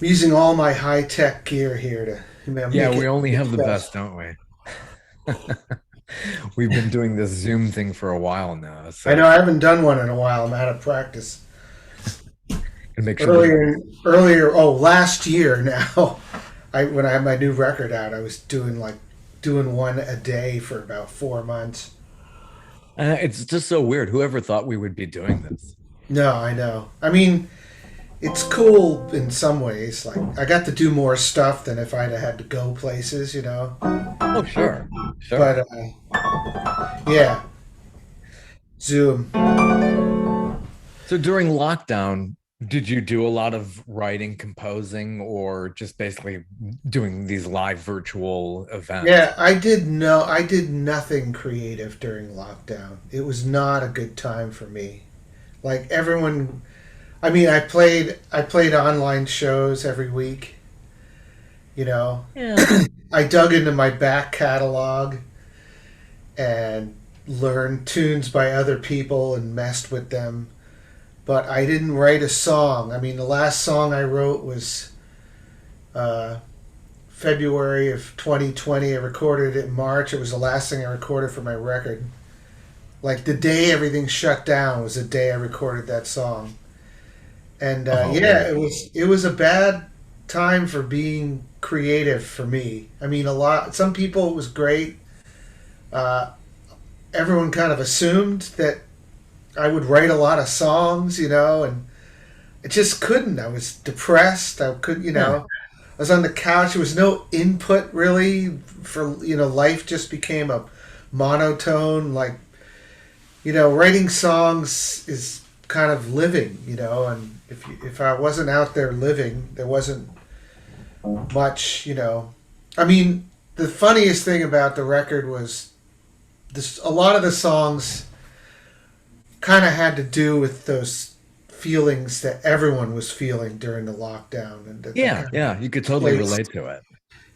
using all my high tech gear here to Yeah, make we it only have the success. best, don't we? We've been doing this Zoom thing for a while now, I so know I haven't done one in a while. I'm out of practice. and make sure we Last year now, I when I had my new record out, I was doing one a day for about 4 months. it's just so weird. Whoever thought we would be doing this? No, I know. I mean, it's cool in some ways. Like I got to do more stuff than if I'd have had to go places, you know. Oh, sure. But Sure. yeah, Zoom. So during lockdown, did you do a lot of writing, composing, or just basically doing these live virtual events? Yeah, I did nothing creative during lockdown. It was not a good time for me. Like everyone, I mean, I played online shows every week, you know. Yeah. I dug into my back catalog and learned tunes by other people and messed with them, but I didn't write a song. I mean, the last song I wrote was uh, February of 2020. I recorded it in March. It was the last thing I recorded for my record. Like the day everything shut down was the day I recorded that song. And Oh, yeah, weird. it was a bad time for being creative for me. I mean, a lot. Some people it was great. Uh, Everyone kind of assumed that I would write a lot of songs, you know, and I just couldn't. I was depressed. I could, you Yeah. know, I was on the couch. There was no input really for, life just became a monotone. Like, writing songs is kind of living, and if I wasn't out there living, there wasn't much. I mean, the funniest thing about the record was this: a lot of the songs kind of had to do with those feelings that everyone was feeling during the lockdown, and that Yeah. kind of Yeah. You could totally placed. relate to it.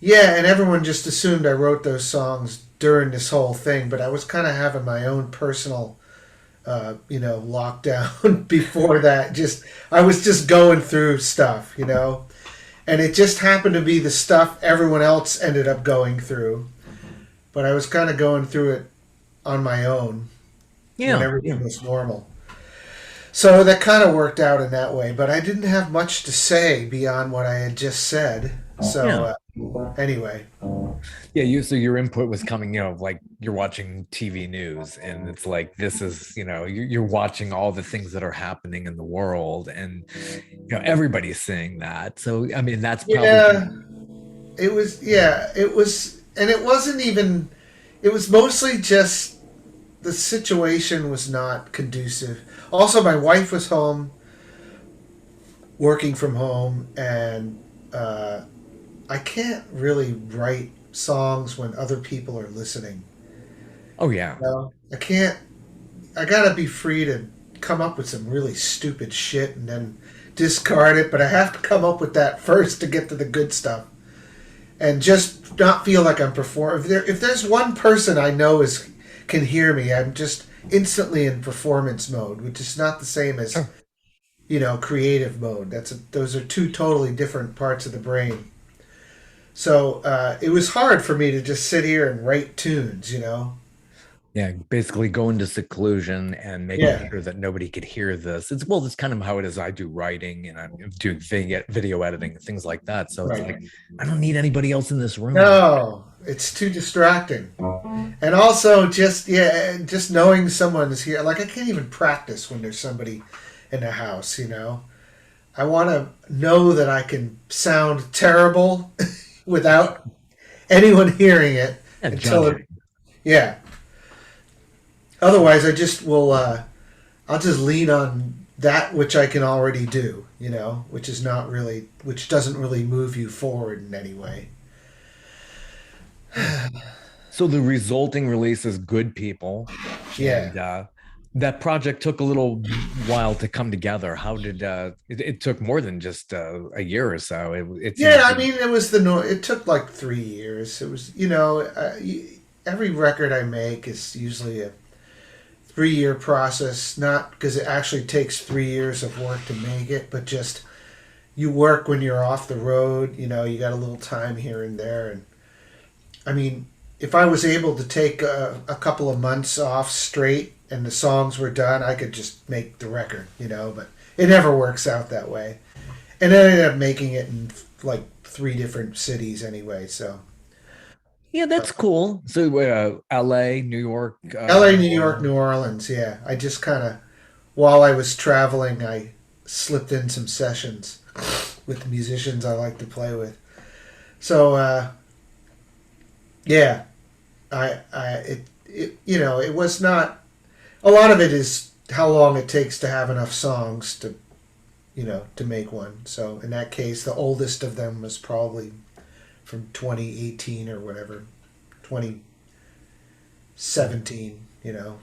Yeah, and everyone just assumed I wrote those songs during this whole thing, but I was kind of having my own personal lockdown before that. Just I was just going through stuff, and it just happened to be the stuff everyone else ended up going through, but I was kind of going through it on my own when Yeah. everything Yeah. was normal. So that kind of worked out in that way, but I didn't have much to say beyond what I had just said. So Yeah. anyway, Yeah, so your input was coming, like you're watching TV news and it's like this is, you're watching all the things that are happening in the world and everybody's saying that. So I mean that's probably yeah, it was, and it wasn't even. It was mostly just the situation was not conducive. Also, my wife was home, working from home, and I can't really write songs when other people are listening. oh yeah. I can't. I gotta be free to come up with some really stupid shit and then discard it, but I have to come up with that first to get to the good stuff. And just not feel like I'm performing. If there's one person I know is can hear me, I'm just instantly in performance mode, which is not the same as Sure. creative mode. Those are two totally different parts of the brain. So it was hard for me to just sit here and write tunes. Yeah, basically go into seclusion and making Yeah, sure that nobody could hear this. It's kind of how it is. I do writing and I'm doing video editing and things like that. So it's like right. I don't need anybody else in this room. No, it's too distracting. And also, just knowing someone is here. Like I can't even practice when there's somebody in the house. I want to know that I can sound terrible without anyone hearing it Yeah, until judging. it, yeah. Otherwise, I just will. I'll just lean on that which I can already do. Which doesn't really move you forward in any way. Yeah. So the resulting release is Good People, Yeah. and that project took a little while to come together. How did it took more than just a year or so? It Yeah, seems I mean, it was the no. It took like 3 years. It was, every record I make is usually a 3-year process. Not because it actually takes 3 years of work to make it, but just you work when you're off the road. You know, you got a little time here and there, and I mean, if I was able to take a couple of months off straight and the songs were done, I could just make the record, you know, but it never works out that way. And I ended up making it in like three different cities anyway. So Yeah, that's cool. So, LA, New York, LA, New New York, Orleans. New Orleans. Yeah. I just kind of, while I was traveling, I slipped in some sessions with the musicians I like to play with. So, yeah, you know, it was not, a lot of it is how long it takes to have enough songs to, you know, to make one. So in that case, the oldest of them was probably from 2018 or whatever, 2017, you know.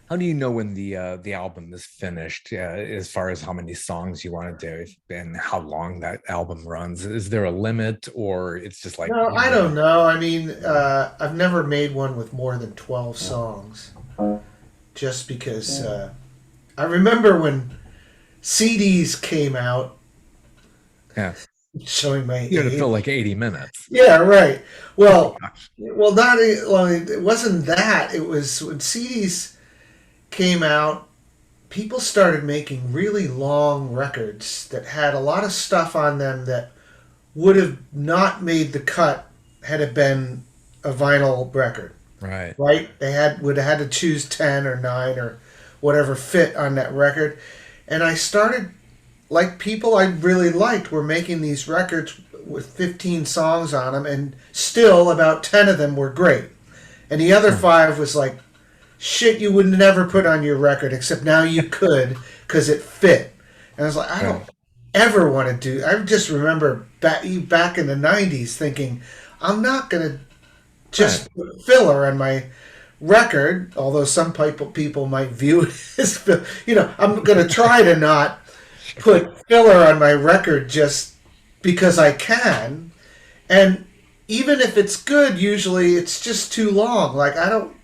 How do you know when the album is finished, as far as how many songs you want to do and how long that album runs? Is there a limit, or it's just like No, you I know? don't know. I mean, I've never made one with more than 12 songs just because I remember when CDs came out, Yeah, showing my you had to fill age. like 80 minutes. Yeah, right. Oh Well, gosh. well, it wasn't that. It was when CDs came out, people started making really long records that had a lot of stuff on them that would have not made the cut had it been a vinyl record, Right. right? They had would have had to choose 10 or 9 or whatever fit on that record. And I started like people I really liked were making these records with 15 songs on them, and still about 10 of them were great. And the other Hmm. five was like shit you would never put on your record, except now you could because it fit. And I was like, I don't Right. ever want to do. I just remember back in the '90s thinking, I'm not gonna Right. just put filler on my record. Although some people might view it as, you know, I'm gonna try to not Sure. put filler on my record just because I can. And even if it's good, usually it's just too long. Like I don't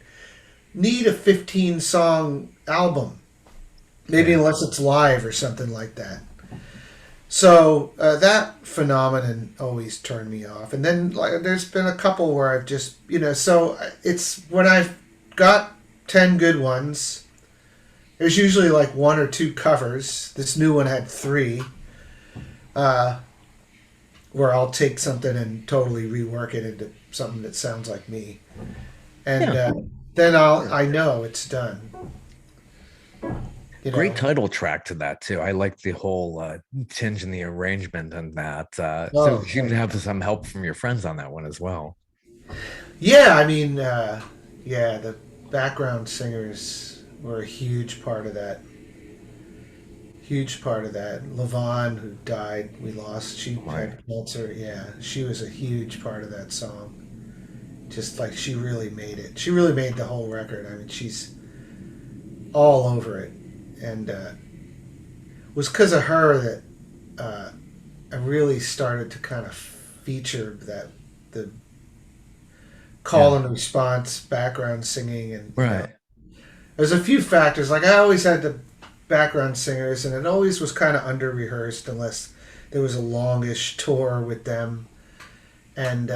need a 15 song album, maybe Yeah. unless it's live or something like that. So that phenomenon always turned me off. And then like, there's been a couple where I've just, you know, so it's when I've got 10 good ones, there's usually like one or two covers. This new one had three, uh, where I'll take something and totally rework it into something that sounds like me. And Yeah. then I know it's done, you Great know. title track to that too. I like the whole tinge in the arrangement and that. So Oh, you seem to thanks. have some help from your friends on that one as well. Yeah, I mean, yeah, the background singers were a huge part of that. Huge part of that. Levon, who died, we lost. She Right. had cancer. Yeah, she was a huge part of that song. Just like she really made it. She really made the whole record. I mean, she's all over it, and it was because of her that I really started to kind of feature that the call Yeah. and response background singing, and you know, Right. there's a few factors. Like I always had the background singers, and it always was kind of under rehearsed unless there was a longish tour with them. And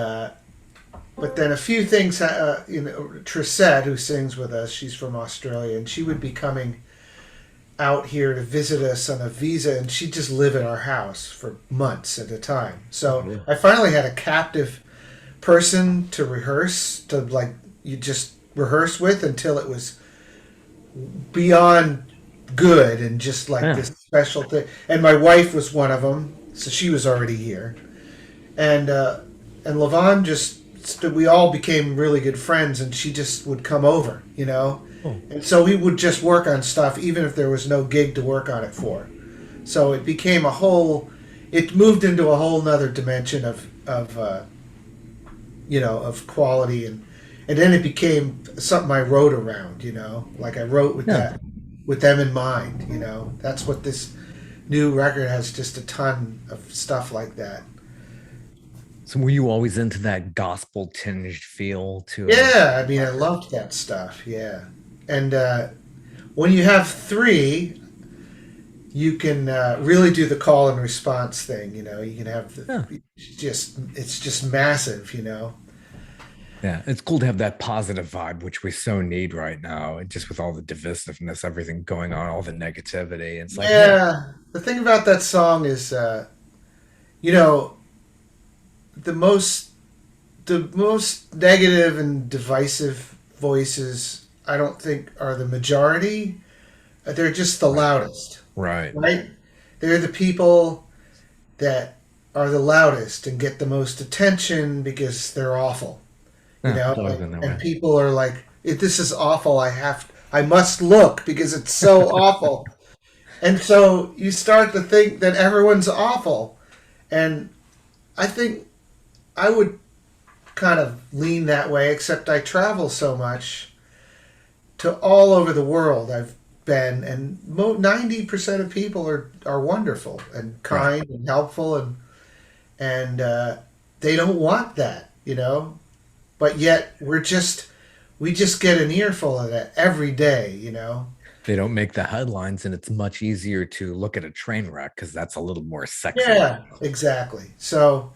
but then a few things. You know, Trissette, who sings with us, she's from Australia, and she would be coming out here to visit us on a visa, and she'd just live at our house for months at a time. So Yeah. I finally had a captive person to rehearse, to like you just rehearse with until it was beyond good and just like Yeah. this special thing. And my wife was one of them, so she was already here. And Levon just we all became really good friends, and she just would come over, you know. Oh. And so we would just work on stuff even if there was no gig to work on it for. So it became a whole. It moved into a whole nother dimension of you know, of quality, and then it became something I wrote around, you know, like I wrote with Yeah. that with them in mind, you know. That's what this new record has, just a ton of stuff like that. So were you always into that gospel tinged feel to it? Yeah, I mean, I loved that stuff. Yeah, and when you have three, you can really do the call and response thing. You can have Yeah. it's just massive. Yeah, it's cool to have that positive vibe, which we so need right now, and just with all the divisiveness, everything going on, all the negativity. It's like, hey, Yeah, the thing about that song is, you know, the most the most negative and divisive voices. I don't think are the majority. They're just the right, loudest, right, right? They're the people that are the loudest and get the most attention because they're awful. yeah, it's always been that And way. people are like, if this is awful, I must look because it's so awful. And so you start to think that everyone's awful. And I think I would kind of lean that way, except I travel so much to all over the world. I've been, and 90% of people are wonderful and Right. kind and helpful, and they don't want that. But yet we just get an earful of that every day. They don't make the headlines, and it's much easier to look at a train wreck because that's a little more sexy. Yeah, exactly. So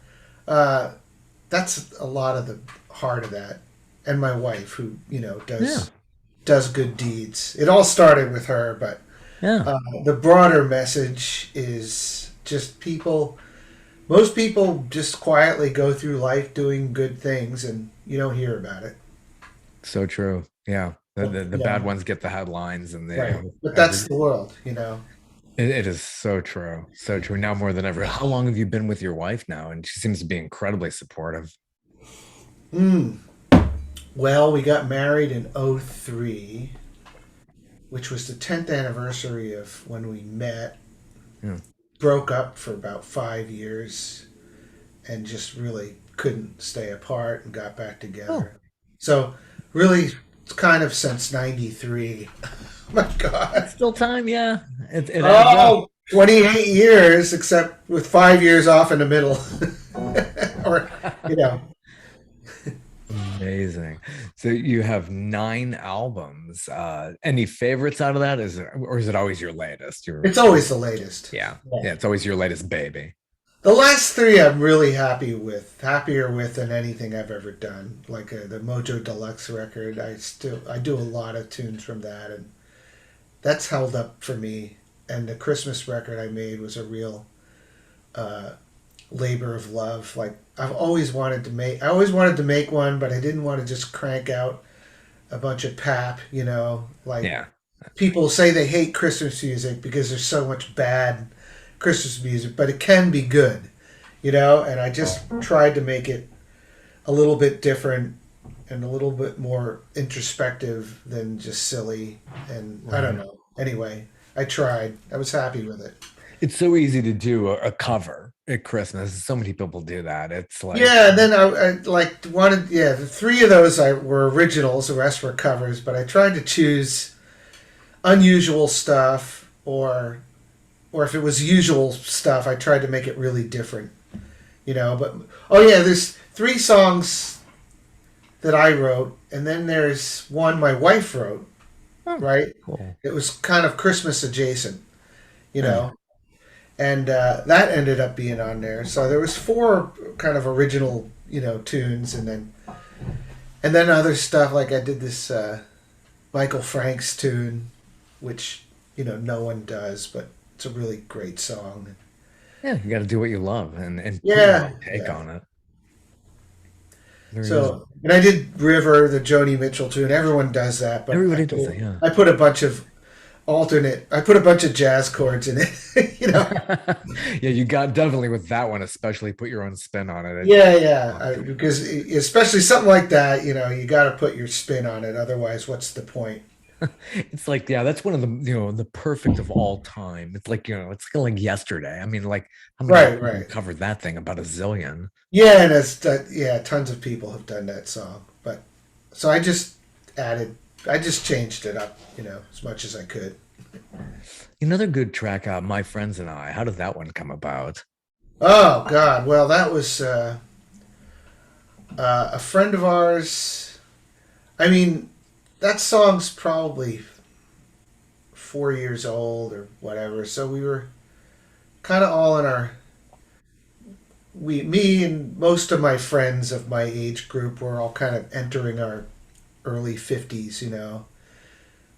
uh, that's a lot of the heart of that. And my wife, who Yeah, does good deeds. It all started with her, but yeah. the broader message is just people. Most people just quietly go through life doing good things, and you don't hear about it. So true. Yeah. The bad Yeah, ones get the headlines, and right. they But that's every the world. it is so true. So true. Now more than ever. How long have you been with your wife now? And she seems to be incredibly supportive. Mm. Well, we got married in '03, which was the 10th anniversary of when we met. Yeah. Broke up for about 5 years and just really couldn't stay apart and got back Oh, together. So, really, it's kind of since '93. My it's God. still time. Yeah. It adds up. Oh, 28 years, except with 5 years off in the middle. or, you know, Amazing. So you have 9 albums. Any favorites out of that? Or is it always your latest? it's always the latest. Yeah. Yeah. Yeah, it's always your latest baby. The last three I'm really happier with than anything I've ever done. Like the Mojo Deluxe record, I do a lot of tunes from that, and that's held up for me. And the Christmas record I made was a real uh, labor of love. Like I always wanted to make one, but I didn't want to just crank out a bunch of pap. Like Yeah. people say they hate Christmas music because there's so much bad Christmas music, but it can be good. And I just tried to make it a little bit different and a little bit more introspective than just silly. And I don't Right. know. Anyway, I tried. I was happy with it. It's so easy to do a cover at Christmas. So many people do that. It's like, Yeah, and then I like wanted. Yeah, the three of those were originals. The rest were covers. But I tried to choose unusual stuff, or if it was usual stuff, I tried to make it really different. But oh yeah, there's three songs that I wrote, and then there's one my wife wrote. oh, Right, cool. it was kind of Christmas adjacent, you Yeah. know, and that ended up being on there. So there was four kind of original, tunes, and then other stuff like I did this Michael Franks tune, which no one does, but it's a really great song. Yeah, you got to do what you love and put your Yeah, own take yeah. on it. Very easy. So, and I did River, the Joni Mitchell tune. Everyone does that, but Everybody does it, yeah. I put a bunch of I put a bunch of jazz chords in it. Yeah, you got definitely with that one, especially put your own spin on it. Yeah, yeah. Because especially something like that, you got to put your spin on it. Otherwise, what's the point? It's like, yeah, that's one of the perfect of all time. It's like, it's kind of like yesterday. I mean, like, how many Right, people right. covered that thing? About a zillion. Yeah, and yeah, tons of people have done that song. But so I just changed it up, as much as I could. Another good track, My Friends and I. How did that one come about? Oh God, well that was a friend of ours. I mean, that song's probably 4 years old or whatever. So we were kind of all in our me and most of my friends of my age group were all kind of entering our early 50s,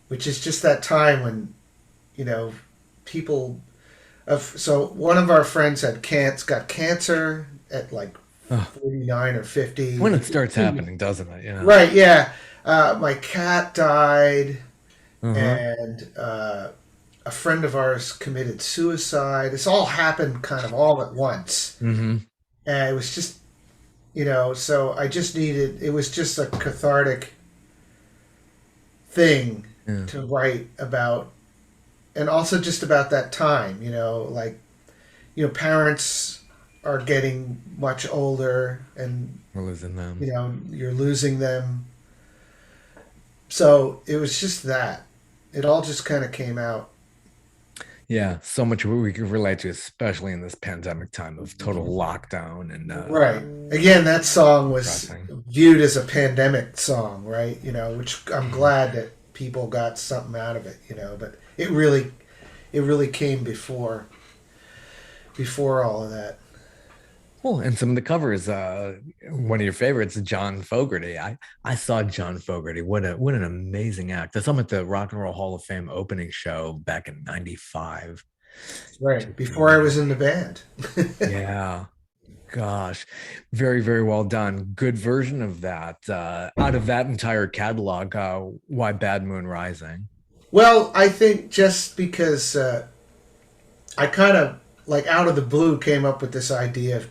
which is just that time when, people so one of our friends got cancer at like Oh, 49 or 50. when it starts happening, doesn't it? Yeah. Right, yeah. My cat died, Uh-huh. and a friend of ours committed suicide. This all happened kind of all at once. Mm-hmm. And it was just, so I just needed, it was just a cathartic thing Yeah. to write about. And also just about that time, like, parents are getting much older and, We're losing them. you're losing them. So it was just that. It all just kind of came out. Yeah, so much we could relate to, especially in this pandemic time of total lockdown and Right. Again, that song was depressing. viewed as a pandemic song, right? Which I'm glad that people got something out of it, but it really came before all of that. Well, and some of the covers, one of your favorites, John Fogerty. I saw John Fogerty. What an amazing act. I saw him at the Rock and Roll Hall of Fame opening show back in '95. Right. Before I was in the band. Yeah. Gosh, very, very well done. Good version of that. Out of that entire catalog, why Bad Moon Rising? Well, I think just because I kind of, like, out of the blue came up with this idea of,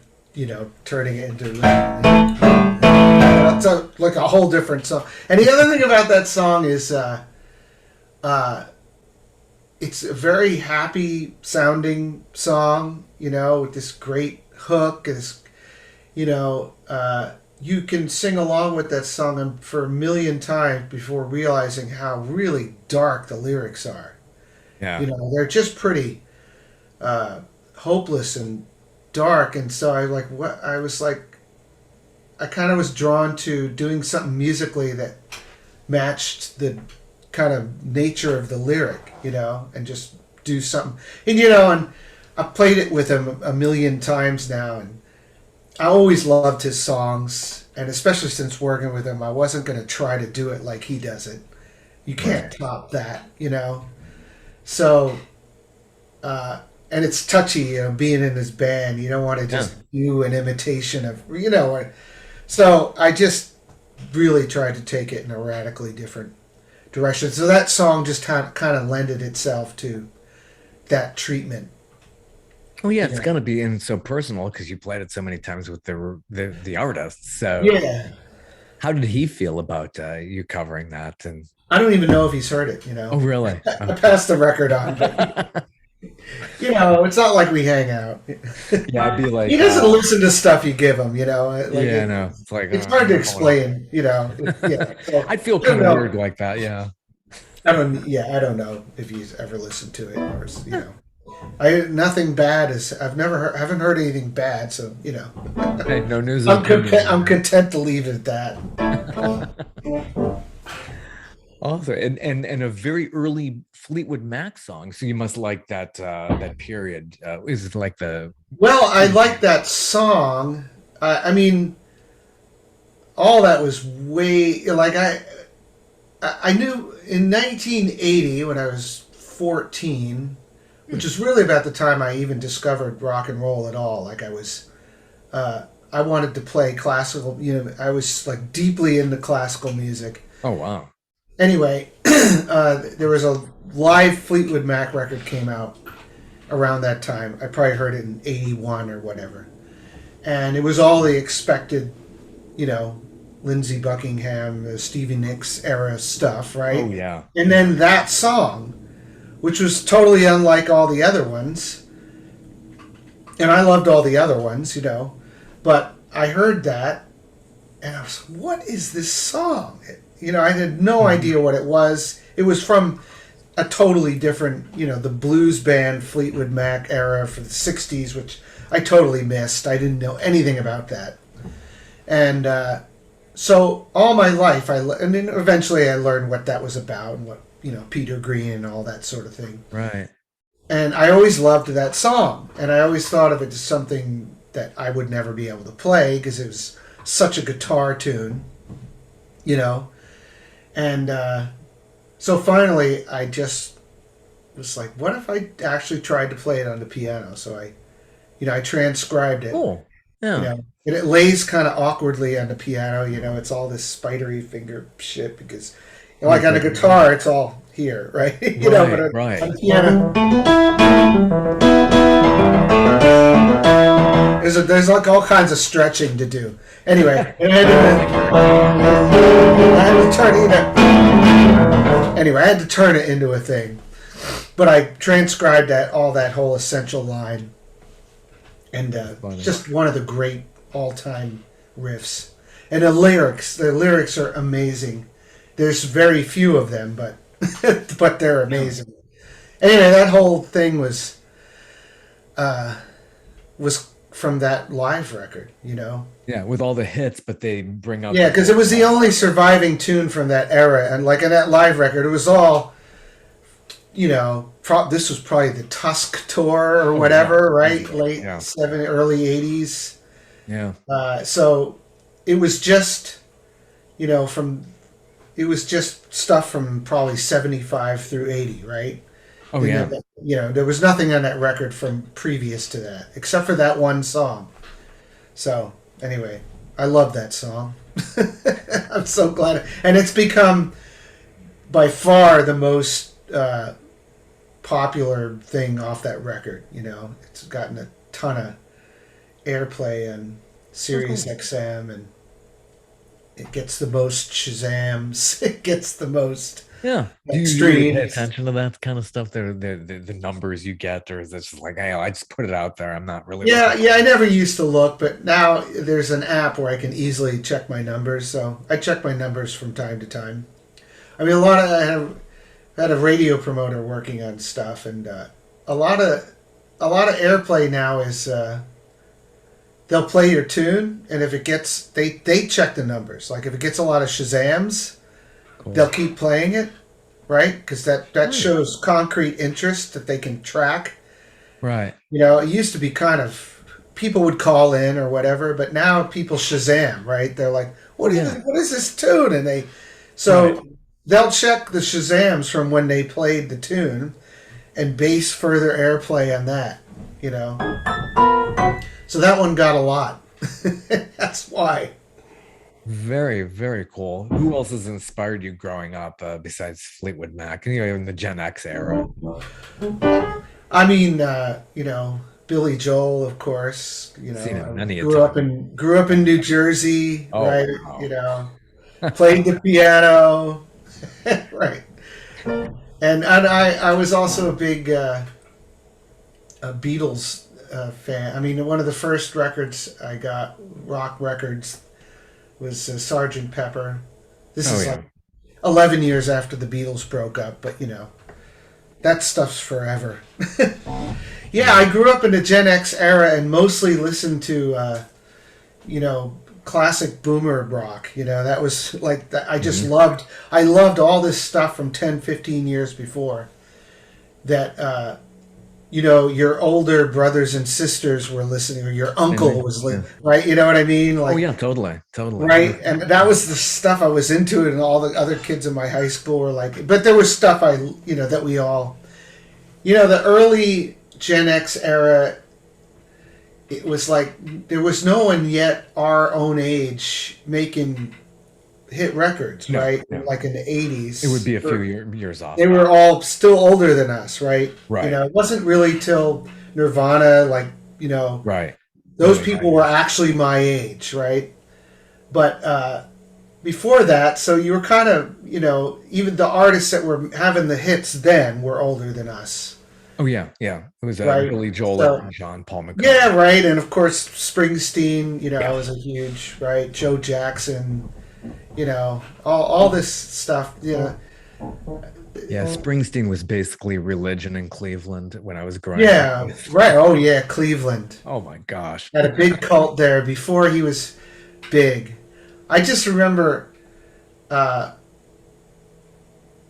turning it into like a whole different song. And the other thing about that song is uh, it's a very happy sounding song, with this great hook. You can sing along with that song for a million times before realizing how really dark the lyrics are. Yeah. They're just pretty hopeless and dark. And so I kind of was drawn to doing something musically that matched the kind of nature of the lyric, and just do something. And I played it with him a million times now, and I always loved his songs, and especially since working with him, I wasn't going to try to do it like he does it. You can't Right. top that. So, and it's touchy, being in his band. You don't want to Yeah. just do an imitation of. So I just really tried to take it in a radically different direction. So that song just kind of lended itself to that treatment. Oh yeah, it's Yeah. gonna be and so personal because you played it so many times with the artist. So Yeah. how did he feel about you covering that? And I don't even know if he's heard it. oh really? I Okay. passed the record on, but it's not like we hang out. Yeah, I'd be He like, doesn't listen to stuff you give him. Like yeah, no, it's like it's hard to I don't wanna- explain. Yeah. So I'd feel I don't kind of know. weird like that. Yeah. I don't. Yeah, I don't know if he's ever listened to it or. Nothing bad is. Haven't heard anything bad. So Hey, no news is I'm good news. I'm content to leave it at that. Also, and a very early Fleetwood Mac song. So you must like that period. Is it like the Well, I like that song. I mean, all that was way like I knew in 1980 when I was 14, which is really about the time I even discovered rock and roll at all. Like I wanted to play classical. I was like deeply into classical music. oh wow. Anyway, there was a live Fleetwood Mac record came out around that time. I probably heard it in '81 or whatever, and it was all the expected, Lindsey Buckingham, the Stevie Nicks era stuff, right? Oh yeah. And then that song, which was totally unlike all the other ones, and I loved all the other ones, but I heard that, and I was, what is this song? I had no idea what it was. It was from a totally different, the blues band Fleetwood Mac era for the '60s, which I totally missed. I didn't know anything about that, and so all my life, and then eventually I learned what that was about and what Peter Green and all that sort of thing. Right. And I always loved that song, and I always thought of it as something that I would never be able to play because it was such a guitar tune, you know. And so finally, I just was like, what if I actually tried to play it on the piano? So I transcribed it. Cool. Yeah. And it lays kind of awkwardly on the piano. It's all this spidery finger shit because, like on a guitar, it's all here, right? But right. on the piano, there's like all kinds of stretching to do. Anyway, I had to turn it into a thing. But I transcribed all that whole essential line, and just one of the great all-time riffs. And the lyrics are amazing. There's very few of them, but but they're amazing. Anyway, that whole thing was from that live record, Yeah, with all the hits, but they bring up. Yeah, because it was the only surviving tune from that era, and like in that live record, it was all, this was probably the Tusk tour or whatever, right? Late 70s, early 80s. Yeah. So it was just, it was just stuff from probably 75 through 80, right? Oh, yeah. There was nothing on that record from previous to that, except for that one song. So, anyway, I love that song. I'm so glad. And it's become, by far, the most popular thing off that record. It's gotten a ton of airplay on Sirius XM, and it gets the most Shazams. It gets the most. Yeah. Do you really pay attention to that kind of stuff? The numbers you get, or is it just like, hey, I just put it out there? I'm not really. Yeah. I never used to look, but now there's an app where I can easily check my numbers. So I check my numbers from time to time. I mean, I had a radio promoter working on stuff, and a lot of airplay now is they'll play your tune, and if it gets they check the numbers. Like if it gets a lot of Shazams. Cool. They'll keep playing it, right? Because that shows concrete interest that they can track. Right. It used to be kind of people would call in or whatever, but now people Shazam, right? They're like, what is this tune? And they'll check the Shazams from when they played the tune and base further airplay on that, So that one got a lot. That's why. Very, very cool. Who else has inspired you growing up besides Fleetwood Mac? In the Gen X era. I mean, Billy Joel, of course. Grew up in New Jersey, right? Wow. Played the piano, right? And I was also a big Beatles fan. I mean, one of the first records I got, rock records, was Sgt. Pepper. This is like 11 years after the Beatles broke up, but that stuff's forever. Yeah, I grew up in the Gen X era and mostly listened to, classic boomer rock. That was like, I just loved all this stuff from 10, 15 years before that, your older brothers and sisters were listening, or your uncle was listening, right? You know what I mean? Like, totally. Right, and that was the stuff I was into, and all the other kids in my high school were like. But there was stuff that we all, the early Gen X era. It was like there was no one yet our own age making hit records, right? No. Like in the 80s. It would be a few years off. They were all still older than us, right? Right. It wasn't really till Nirvana, like, right. Those people were actually my age, right? But before that, so you were kind of, even the artists that were having the hits then were older than us. Oh, yeah. It was Billy Joel and John Paul McCartney. Yeah, right. And, of course, Springsteen, was a huge, right? Joe Jackson, all this stuff, Yeah, Springsteen was basically religion in Cleveland when I was growing up. Yeah, right. Oh, yeah, Cleveland. Oh, my gosh. Had a big cult there before he was big. I just remember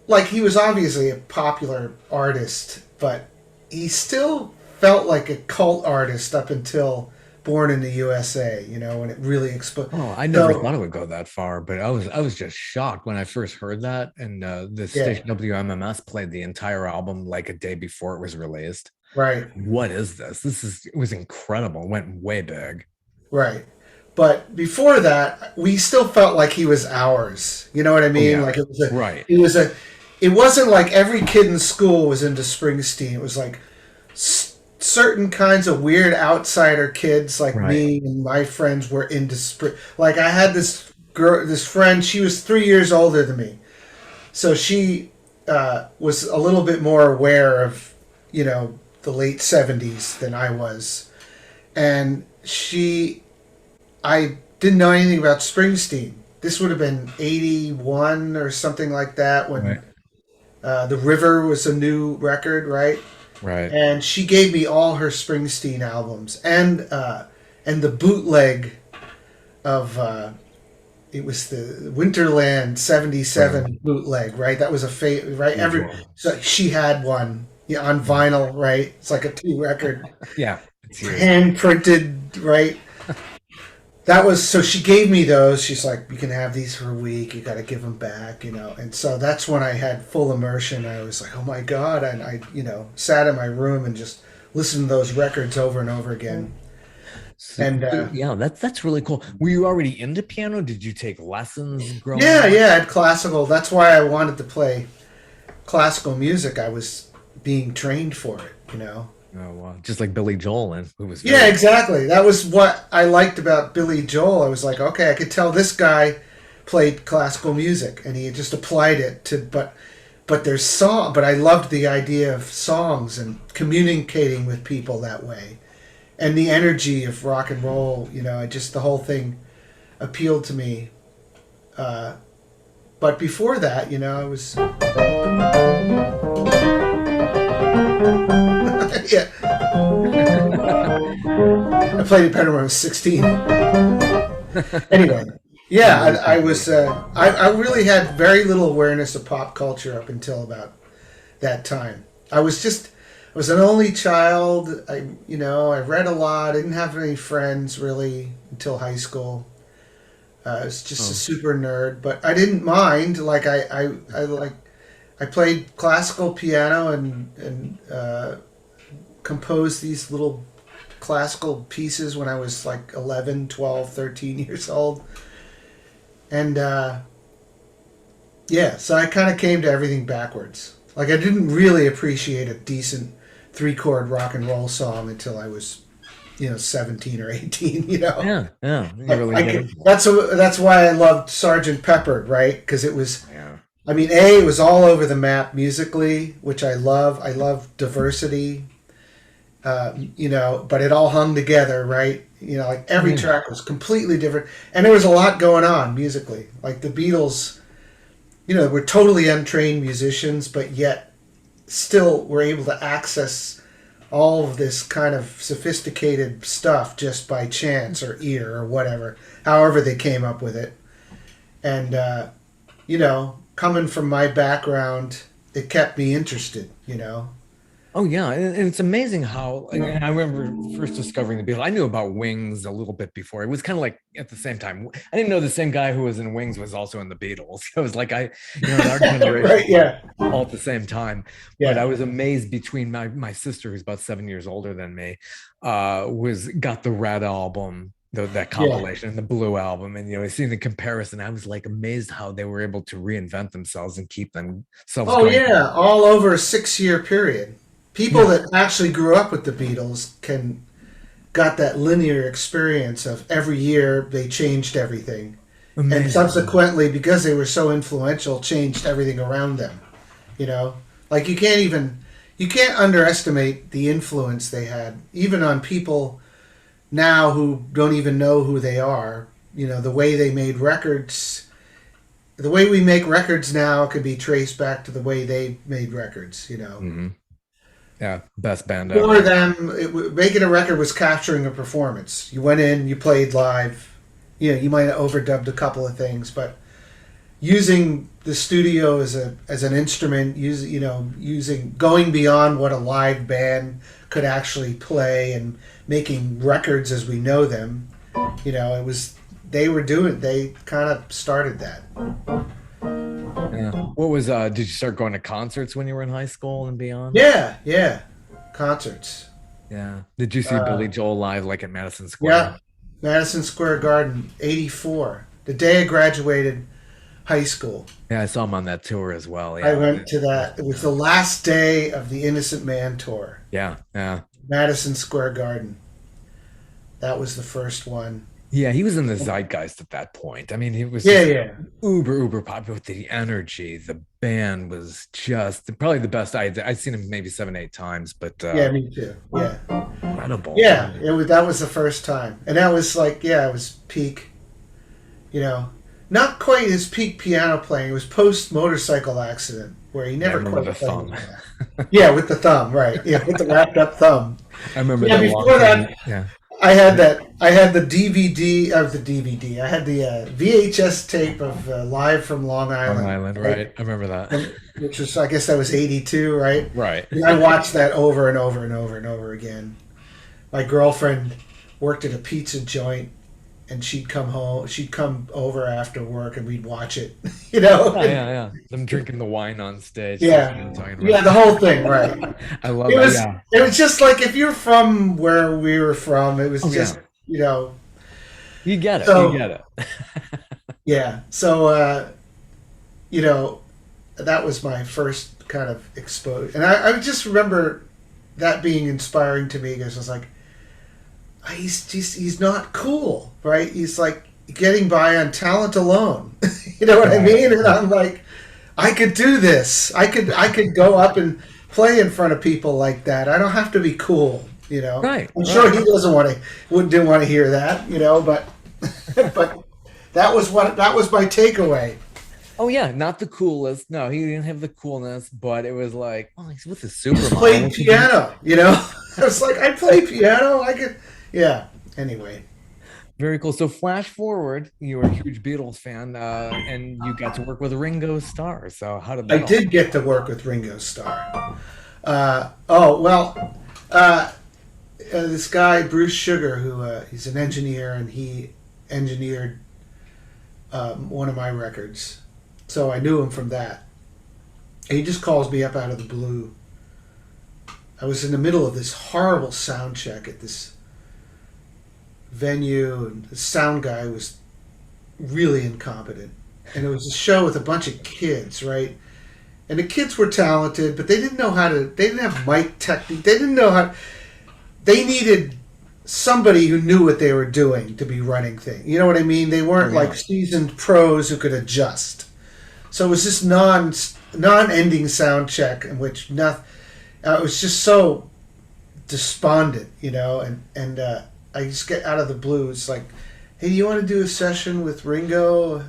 like he was obviously a popular artist, but he still felt like a cult artist up until Born in the USA, when it really exploded. Oh, I never So, thought it would go that far, but I was just shocked when I first heard that. And the yeah, station WMMS played the entire album like a day before it was released. right, What is this? It was incredible. It went way big. right. But before that, we still felt like he was ours. You know what I Oh mean? yeah, Like right, it wasn't like every kid in school was into Springsteen. It was like certain kinds of weird outsider kids like right, me and my friends were into Spring. Like I had this girl, this friend. She was 3 years older than me, so she was a little bit more aware of the late '70s than I was, and I didn't know anything about Springsteen. This would have been '81 or something like that when right, The River was a new record, right? right. And she gave me all her Springsteen albums and the bootleg of it was the Winterland Wow. '77 bootleg, right? That was a right. Huge Every one. so she had one, yeah, on vinyl, right? It's like a two record, Yeah, it's huge. hand printed, right? That was so she gave me those. She's like, you can have these for a week. You got to give them back. And so that's when I had full immersion. I was like, oh my god, and I sat in my room and just listened to those records over and over again. And Yeah, that's really cool. Were you already into piano? Did you take lessons growing yeah, up? yeah, I had classical. That's why I wanted to play classical music. I was being trained for it. Oh, wow. Just like Billy Joel, and who was Yeah, very exactly. That was what I liked about Billy Joel. I was like, okay, I could tell this guy played classical music, and he just applied it to. But there's song. But I loved the idea of songs and communicating with people that way, and the energy of rock and roll. Just the whole thing appealed to me. Uh, but before that, I was yeah. I played the piano when I was 16. Anyway, yeah, I was. I really had very little awareness of pop culture up until about that time. I was an only child. I read a lot. I didn't have any friends really until high school. I was just a Oh, super nerd, but I didn't mind. Like I played classical piano and composed these little classical pieces when I was like 11, 12, 13 years old. And yeah, so I kind of came to everything backwards. Like I didn't really appreciate a decent three-chord rock and roll song until I was 17 or 18. yeah, yeah. You Like really get into it. that's why I loved Sergeant Pepper, right? Because it was, Yeah. I mean, it was all over the map musically, which I love. I love diversity, but it all hung together, right? Like Oh, every yeah. track was completely different, and there was a lot going on musically. Like the Beatles, were totally untrained musicians, but yet still were able to access all of this kind of sophisticated stuff just by chance or ear or whatever, however they came up with it. And coming from my background, it kept me interested. Oh yeah, and it's amazing how I remember first discovering the Beatles. I knew about Wings a little bit before. It was kind of like at the same time. I didn't know the same guy who was in Wings was also in the Beatles. It was like in our generation, Right? Yeah. all at the same time. But I Yeah. was amazed between my sister, who's about 7 years older than me, was got the Red album, that Yeah. compilation, and the Blue album, and seeing the comparison, I was like amazed how they were able to reinvent themselves and keep themselves Oh going. yeah, all over a 6 year period. People Yeah, that actually grew up with the Beatles can got that linear experience of every year they changed everything, and amazing. subsequently because they were so influential, changed everything around them. Like you can't underestimate the influence they had, even on people now who don't even know who they are. The way they made records, the way we make records now can be traced back to the way they made records. Hmm. Yeah, best band For ever. them, making a record was capturing a performance. You went in, you played live. You might have overdubbed a couple of things, but using the studio as an instrument, using going beyond what a live band could actually play and making records as we know them. It was they kind of started that. Yeah. What was did you start going to concerts when you were in high school and beyond? Yeah, yeah, concerts. Yeah. Did you see Billy Uh, Joel live like at Madison yeah, Square? Madison Square Garden, '84, the day I graduated high school. Yeah, I saw him on that tour as well. I Yeah. went to that. It was the last day of the Innocent Man tour. Yeah. Yeah. Madison Square Garden. That was the first one. Yeah, he was in the zeitgeist at that point. I mean, he was Yeah, just yeah, uber popular with the energy. The band was just probably the best. I'd seen him maybe 7, 8 times, but yeah. Me too. Yeah, incredible. yeah. It was that was the first time, and that was like, yeah, it was peak. You know, not quite his peak piano playing. It was post motorcycle accident where he Yeah, I never remember quite the played. thumb. Yeah, with the thumb, right? Yeah, with the wrapped up thumb. I remember Yeah, that long before thing. that, Yeah, I had that. I had the DVD of the DVD. I had the VHS tape of Live from Long Long Island, Island, right? right? I remember that. Which was, I guess, that was '82, right? Right. And I watched that over and over and over and over again. My girlfriend worked at a pizza joint, and she'd come home. She'd come over after work, and we'd watch it. You know? Yeah. Them drinking the wine on stage. That's what Yeah, I'm talking yeah, about. the whole thing, right? I love It that. was. Yeah. It was just like if you're from where we were from. It was Oh just yeah. you know. You get it. You So get it. yeah, so you know, that was my first kind of exposure, and I just remember that being inspiring to me because I was like, he's not cool, right? He's like getting by on talent alone. You know what I Right. mean? And I'm like, I could do this. I could go up and play in front of people like that. I don't have to be cool. Right. I'm sure Right. he doesn't want to, didn't want to hear that. But but that was my takeaway. Oh yeah, not the coolest. No, he didn't have the coolness, but it was like, oh, he's with a He supermodel. played What could you? piano. I was like, I play piano. I could. Yeah. Anyway, Very cool. So flash forward, you were a huge Beatles fan, and you got to work with Ringo Starr. So how did I that all? did get to work with Ringo Starr. Oh well, this guy Bruce Sugar, who he's an engineer, and he engineered one of my records, so I knew him from that. And he just calls me up out of the blue. I was in the middle of this horrible sound check at this venue, and the sound guy was really incompetent. And it was a show with a bunch of kids, right? And the kids were talented, but they didn't know how to. They didn't have mic technique. They didn't know how. They needed somebody who knew what they were doing to be running things. You know what I mean? They Oh weren't yeah. like seasoned pros who could adjust. So it was this non-ending sound check in which nothing. It was just so despondent, and I just get out of the blue. It's like, hey, do you want to do a session with Ringo?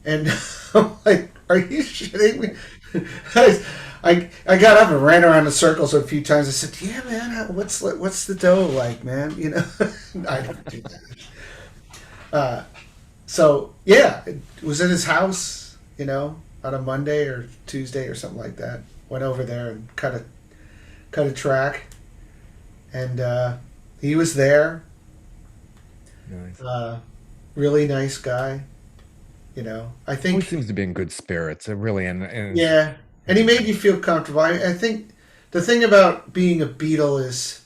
And I'm like, are you shitting me? I got up and ran around in circles a few times. I said, yeah, man, what's the dough like, man? I don't do that. So yeah, it was at his house, on a Monday or Tuesday or something like that. Went over there and cut a track, and he was there. Nice. Really nice guy. I Always think, seems to be in good spirits. It really and yeah, and he made you feel comfortable. I think the thing about being a Beatle is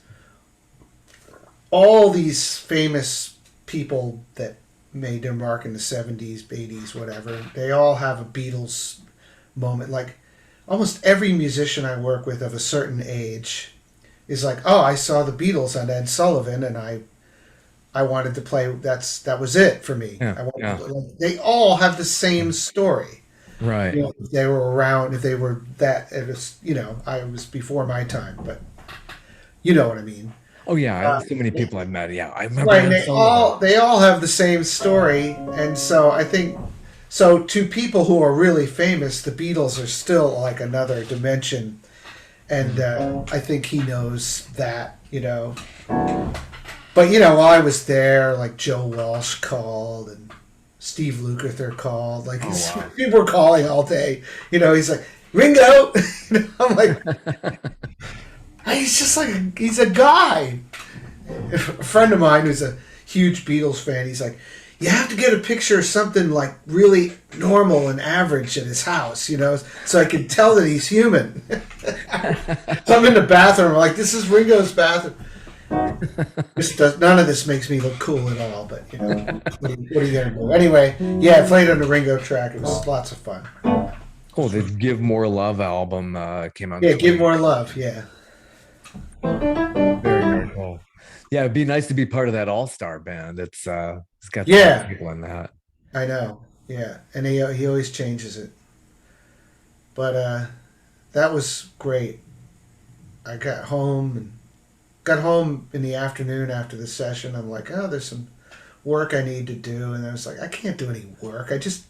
all these famous people that made their mark in the 70s, 80s, whatever, they all have a Beatles moment. Like almost every musician I work with of a certain age is like, oh, I saw the Beatles on Ed Sullivan, and I wanted to play. That was it for me. yeah, I wanted yeah, to, like, they all have the same story. right. If they were around, if they were that, it was, I was before my time, but you know what I mean. Oh yeah, Uh, so many people I've met. Yeah, I remember right, and Ed Sullivan. they all have the same story, and so I think, so to people who are really famous, the Beatles are still like another dimension, and I think he knows that. But while I was there, like Joe Walsh called, and Steve Lukather called. Like Oh wow. people were calling all day. He's like, Ringo. I'm like, he's just like he's a guy. A friend of mine who's a huge Beatles fan, he's like, you have to get a picture of something like really normal and average at his house, so I can tell that he's human. So I'm in the bathroom, I'm like, this is Ringo's bathroom. None of this makes me look cool at all, but what are you gonna do? Anyway, yeah, I played on the Ringo track. It was lots of fun. Cool. The Give More Love album came out. Yeah, Give More Love. Yeah. Very, very cool. Yeah, it'd be nice to be part of that all-star band. It's got some people in that. I know. Yeah, and he always changes it. But that was great. I got home in the afternoon after the session. I'm like, oh, there's some work I need to do, and I was like, I can't do any work. I just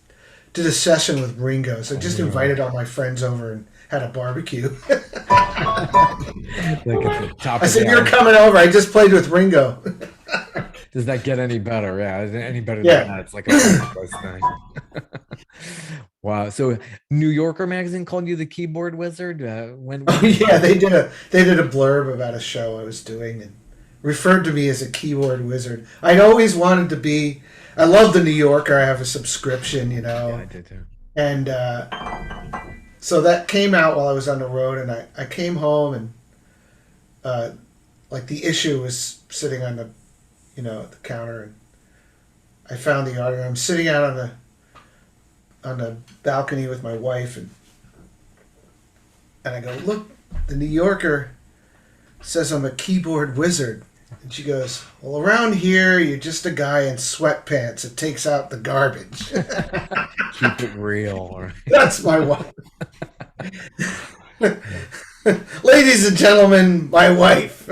did a session with Ringo, so I just invited all my friends over and had a barbecue. I said, you're coming over. I just played with Ringo. Does that get any better? Yeah, any better than that? It's like a thing. Wow. So New Yorker magazine called you the keyboard wizard? Yeah, they did a blurb about a show I was doing and referred to me as a keyboard wizard. I'd always wanted to be. I love the New Yorker. I have a subscription, Yeah, I did too. And so that came out while I was on the road, and I came home and like the issue was sitting on the at the counter, and I found the article. I'm sitting out on the balcony with my wife, and I go, look, the New Yorker says I'm a keyboard wizard. And she goes, well, around here, you're just a guy in sweatpants that takes out the garbage. Keep it real. Right? That's my wife. Ladies and gentlemen, my wife.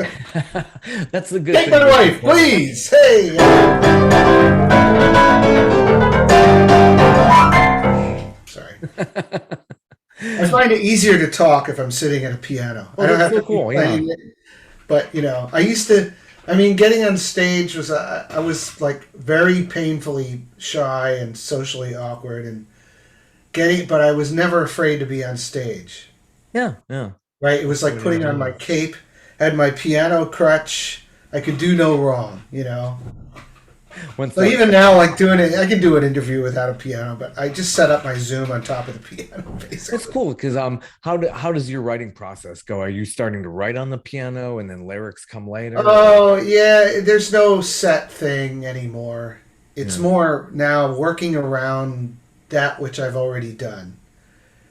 That's the good Take thing. my wife, please. Hey. Sorry. I find it easier to talk if I'm sitting at a piano. Oh, I don't have so to cool, keep playing it. But I used to. I mean, getting on stage was I was like very painfully shy and socially awkward, and but I was never afraid to be on stage. Yeah. Right? It was like putting on my cape, had my piano crutch. I could do no wrong, So even now, like doing it, I can do an interview without a piano, but I just set up my Zoom on top of the piano, basically. That's cool because how does your writing process go? Are you starting to write on the piano and then lyrics come later? Oh yeah, there's no set thing anymore. It's more now working around that which I've already done.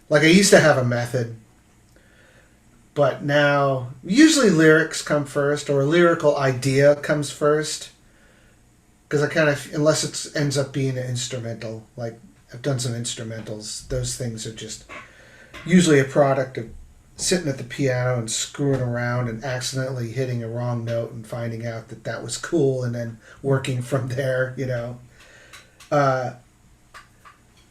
Like I used to have a method. But now, usually lyrics come first, or a lyrical idea comes first. Because I kind of, unless it ends up being an instrumental, like I've done some instrumentals, those things are just usually a product of sitting at the piano and screwing around and accidentally hitting a wrong note and finding out that was cool and then working from there,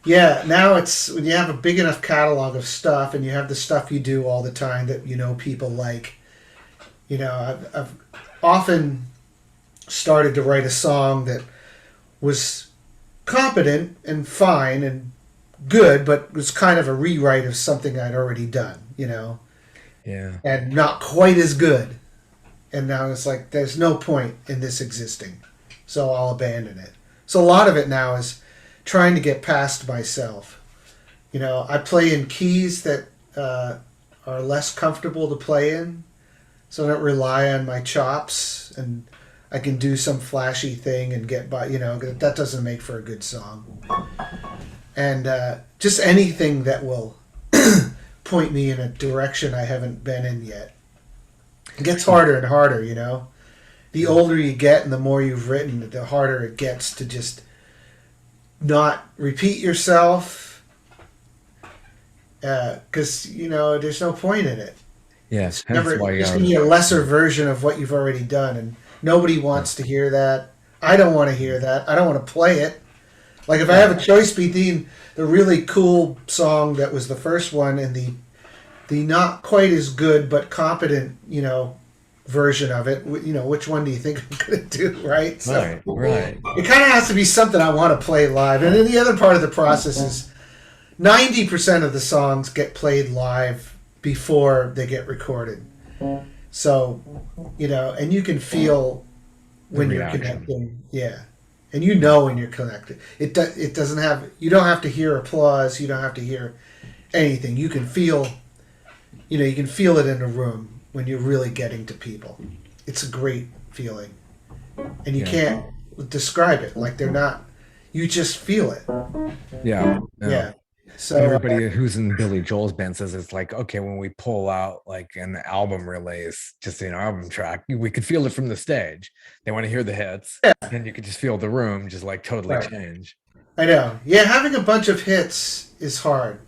Yeah, now it's when you have a big enough catalog of stuff and you have the stuff you do all the time that people like. I've often started to write a song that was competent and fine and good, but was kind of a rewrite of something I'd already done, Yeah. and not quite as good. And now it's like, there's no point in this existing, so I'll abandon it. So a lot of it now is trying to get past myself. I play in keys that are less comfortable to play in, so I don't rely on my chops, and I can do some flashy thing and get by. That doesn't make for a good song. And just anything that will point me in a direction I haven't been in yet. It gets harder and harder, The older you get and the more you've written, the harder it gets to just not repeat yourself, because there's no point in it. Yes, it's going to be a lesser version of what you've already done, and nobody wants to hear that. I don't want to hear that. I don't want to play it. Like if I have a choice between the really cool song that was the first one and the not quite as good but competent version of it. Which one do you think I'm going to do, right? So right. it kind of has to be something I want to play live. And then the other part of the process is 90% of the songs get played live before they get recorded. So, and you can feel when you're connecting. Yeah. And when you're connected. It doesn't have, you don't have to hear applause. You don't have to hear anything. You can feel, you can feel it in a room when you're really getting to people. It's a great feeling. And you can't describe it. Like they're not, you just feel it. Yeah. So everybody who's in Billy Joel's band says it's like, okay, when we pull out like an album release, just an album track, we could feel it from the stage. They want to hear the hits, and you could just feel the room just like totally change. I know. Yeah, having a bunch of hits is hard.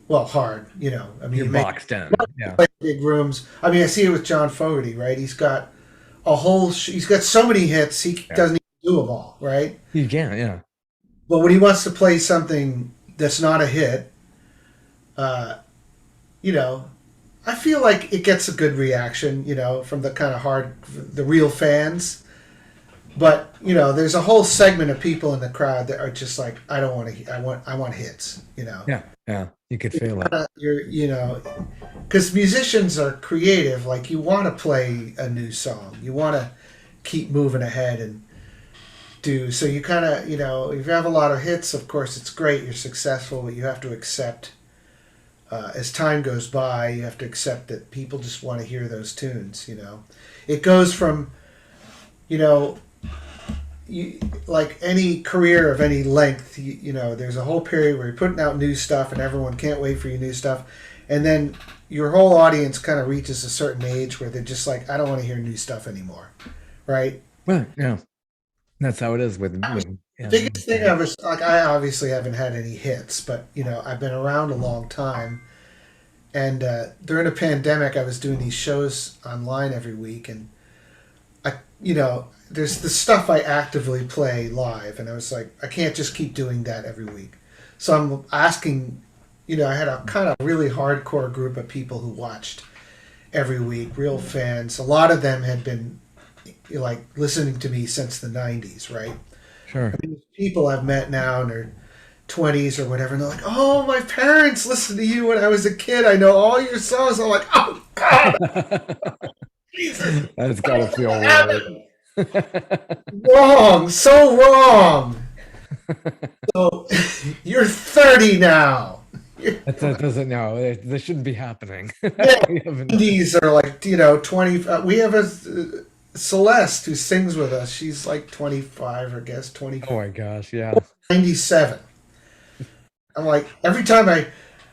Well, hard, I mean, you're boxed in. Yeah, big rooms. I mean, I see it with John Fogerty, right? He's got he's got so many hits, he doesn't even do them all, right? You can, yeah. But when he wants to play something that's not a hit, I feel like it gets a good reaction, from the kind of the real fans. But there's a whole segment of people in the crowd that are just like, I don't want to. I want hits. Yeah. You could feel it. Because musicians are creative. Like you want to play a new song, you want to keep moving ahead and do. So you kind of, if you have a lot of hits, of course it's great. You're successful, but you have to accept. As time goes by, you have to accept that people just want to hear those tunes. It goes from, like any career of any length, there's a whole period where you're putting out new stuff and everyone can't wait for your new stuff. And then your whole audience kind of reaches a certain age where they're just like, I don't want to hear new stuff anymore. Right? Well, yeah. That's how it is with the biggest thing I obviously haven't had any hits, but I've been around a long time. And during a pandemic, I was doing these shows online every week, and there's the stuff I actively play live, and I was like, I can't just keep doing that every week. So I'm asking, I had a kind of really hardcore group of people who watched every week, real fans. A lot of them had been like listening to me since the 90s, right? Sure. I mean, people I've met now in their 20s or whatever, and they're like, oh, my parents listened to you when I was a kid. I know all your songs. I'm like, oh, God. Jesus. That's got to feel weird. Wrong. So wrong. So you're 30 now. That doesn't know. This shouldn't be happening. These are like 20. We have a Celeste who sings with us. She's like 25, I guess 20. Oh my gosh, yeah. 97. I'm like, every time I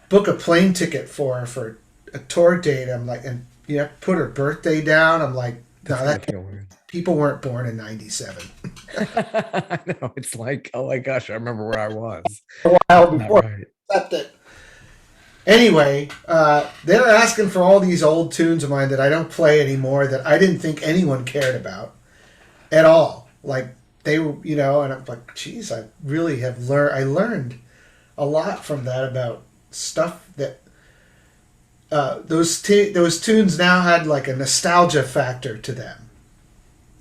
book a plane ticket for her for a tour date, I'm like, and put her birthday down. I'm like, no, that weird. People weren't born in 97. I know. It's like, oh my gosh, I remember where I was. A while before I accepted. Anyway, they're asking for all these old tunes of mine that I don't play anymore that I didn't think anyone cared about at all. Like they were, and I'm like, geez, I really have learned. I learned a lot from that about stuff that those tunes now had like a nostalgia factor to them,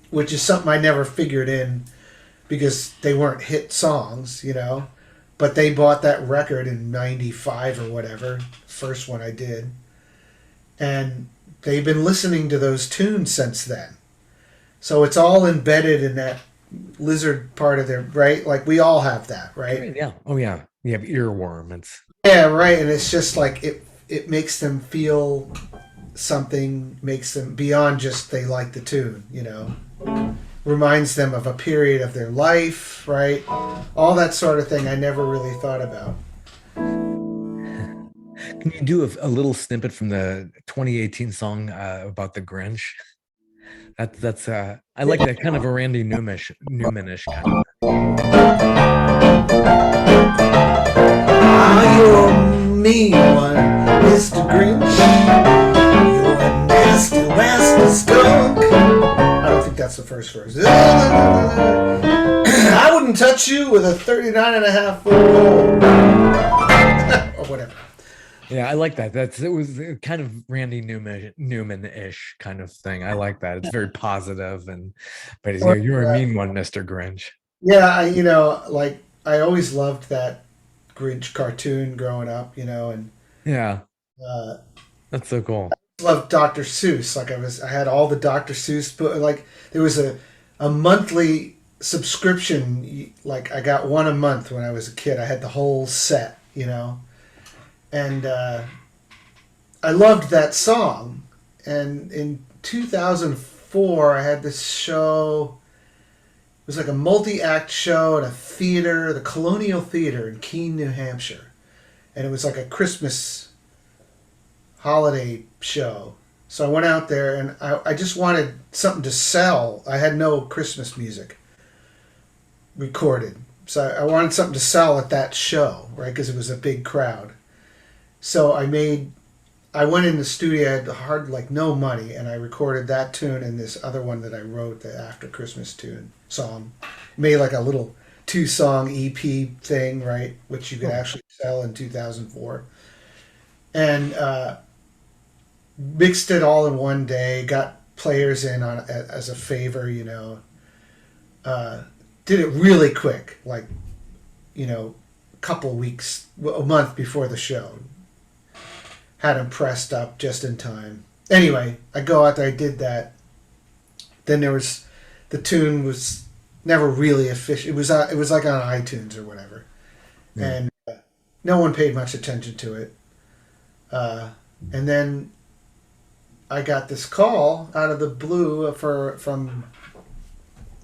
which is something I never figured in because they weren't hit songs, But they bought that record in 95 or whatever, first one I did. And they've been listening to those tunes since then. So it's all embedded in that lizard part of their, right? Like we all have that, right? Yeah. Oh yeah. You have earworm. Yeah, right. And it's just like it makes them feel something, makes them beyond just they like the tune, reminds them of a period of their life, right? All that sort of thing I never really thought about. Can you do a little snippet from the 2018 song about the Grinch? That's I like that kind of a Randy Newmanish kind of. Ah, you're a mean one, Mr. Grinch. You're a nasty, rascal skunk. I don't think that's the first verse. I wouldn't touch you with a 39.5-foot pole. Or whatever. Yeah, I like that. It was kind of Randy Newman-ish kind of thing. I like that. It's very positive, and but he's, Or, you're a mean one, Mr. Grinch. yeah, like I always loved that Grinch cartoon growing up, and Yeah, uh, that's so cool. loved Dr. Seuss. Like I had all the Dr. Seuss, but like there was a monthly subscription. Like I got one a month when I was a kid. I had the whole set, and I loved that song. And in 2004, I had this show. It was like a multi-act show at a theater, the Colonial Theater in Keene, New Hampshire, and it was like a Christmas holiday show. So I went out there and I just wanted something to sell. I had no Christmas music recorded. So I wanted something to sell at that show, right? Because it was a big crowd. So I went in the studio, I had like no money, and I recorded that tune and this other one that I wrote, the After Christmas song. Made like a little 2-song EP thing, right? Which you could actually sell in 2004. And, mixed it all in one day. Got players in on as a favor. Did it really quick, like a couple weeks, a month before the show. Had them pressed up just in time. Anyway, I go out there. I did that. Then the tune was never really official. It was like on iTunes or whatever, and no one paid much attention to it. And then I got this call out of the blue from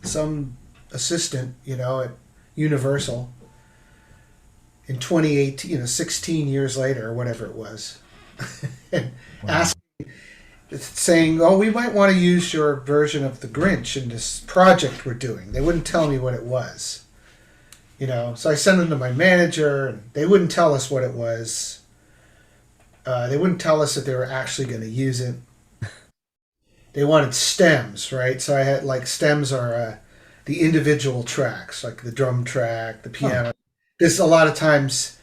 some assistant, at Universal in 2018, 16 years later or whatever it was, and Wow. saying, "Oh, we might want to use your version of the Grinch in this project we're doing." They wouldn't tell me what it was, So I sent them to my manager, and they wouldn't tell us what it was. They wouldn't tell us that they were actually going to use it. They wanted stems, right? So I had like stems are the individual tracks, like the drum track, the Oh, piano. There's a lot of times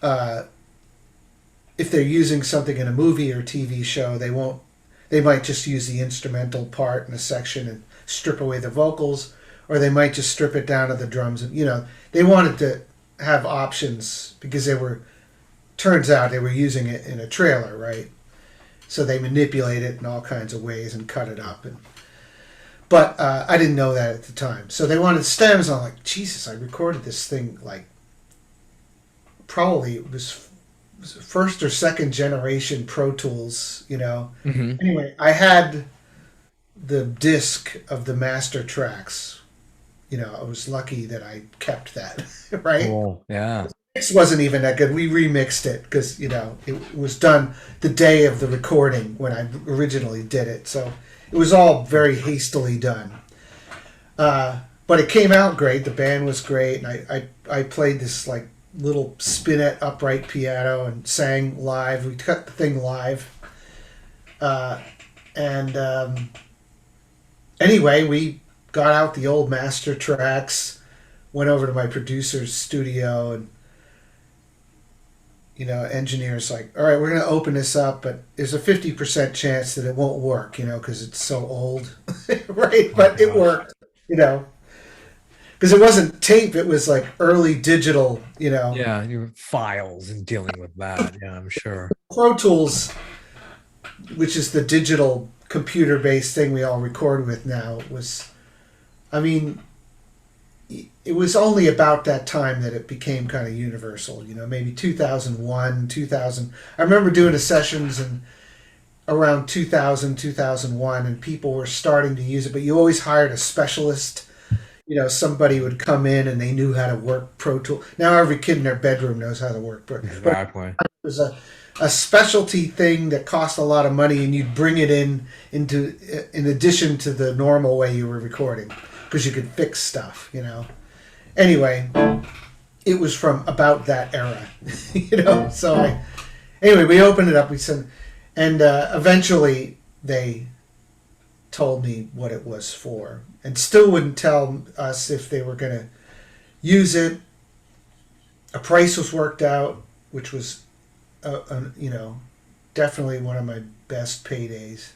uh, if they're using something in a movie or TV show, they won't. They might just use the instrumental part in a section and strip away the vocals, or they might just strip it down to the drums. And they wanted to have options because they were. Turns out they were using it in a trailer, right? So they manipulate it in all kinds of ways and cut it up. But I didn't know that at the time. So they wanted stems. I'm like, Jesus, I recorded this thing like probably it was first or second generation Pro Tools. hmm. Anyway, I had the disc of the master tracks. I was lucky that I kept that, right? Cool. Yeah. Mix wasn't even that good. We remixed it because it was done the day of the recording when I originally did it, so it was all very hastily done. But it came out great. The band was great, and I played this like little spinet upright piano and sang live. We cut the thing live, and anyway, we got out the old master tracks, went over to my producer's studio, and engineers like, all right, we're going to open this up, but there's a 50% chance that it won't work, because it's so old, right? Oh But it gosh. worked, because it wasn't tape; it was like early digital. Yeah, your files and dealing with that. Yeah, I'm sure. Pro Tools, which is the digital computer-based thing we all record with now, I mean, it was only about that time that it became kind of universal. Maybe 2001, 2000. I remember doing the sessions in around 2000, 2001, and people were starting to use it. But you always hired a specialist. Somebody would come in and they knew how to work Pro Tool. Now every kid in their bedroom knows how to work Pro. But it Exactly. was a specialty thing that cost a lot of money, and you'd bring it in addition to the normal way you were recording because you could fix stuff. Anyway, it was from about that era. So anyway, we opened it up. We said, and eventually they told me what it was for, and still wouldn't tell us if they were going to use it. A price was worked out, which was you know, definitely one of my best paydays.